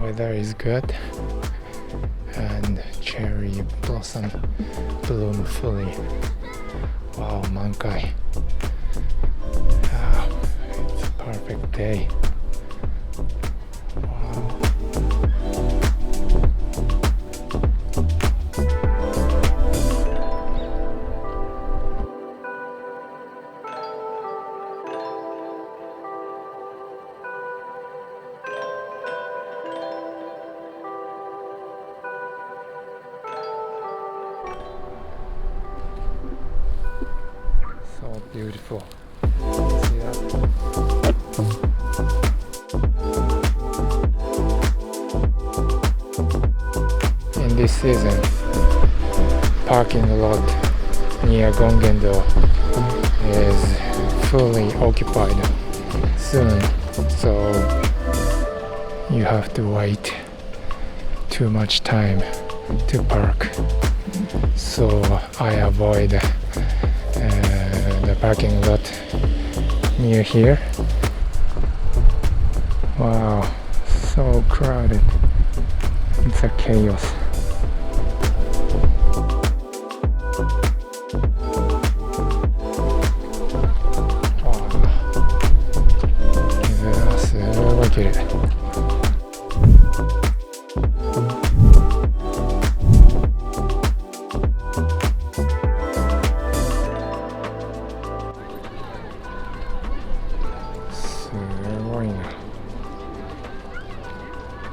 Weather is good and cherry blossom bloom fully. Wow, 満開. It's a perfect day. Wow. そう beautiful. See that? In this season, parking lot near Gongendo is fully occupied soon, so you have to wait too much time to park. So I avoid the parking lot near here. Wow, so crowded. It's a chaos. Wow. すごい綺麗。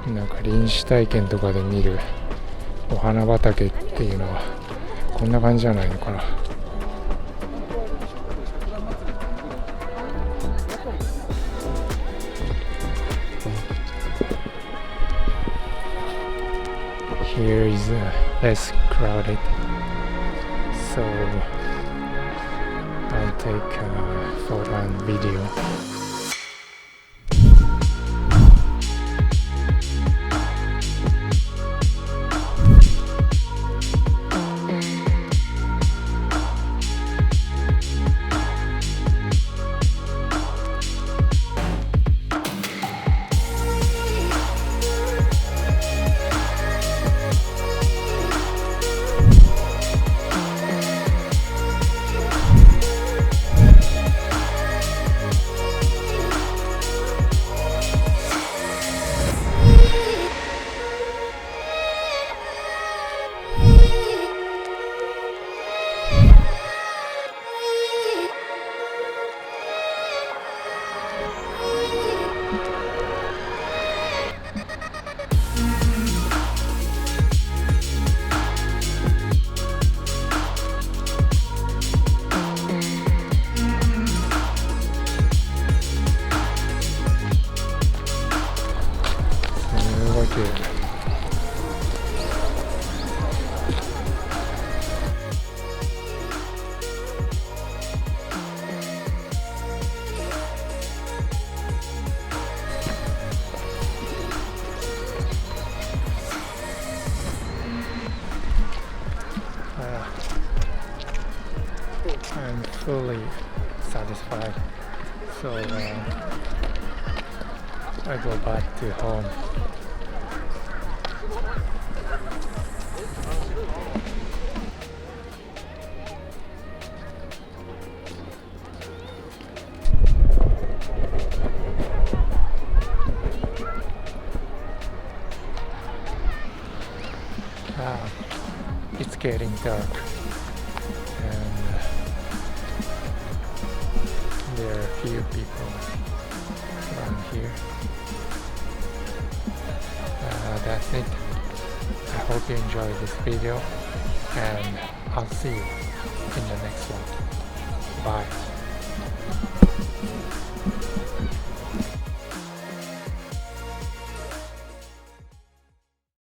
なんか臨死体験とかで見るお花畑っていうのはこんな感じじゃないのかな。Here is less crowded, so I'll take a photo and video. fully satisfied. So I go back to home. It's getting dark, and there are a few people around here. That's it. I hope you enjoyed this video, and I'll see you in the next one. Bye.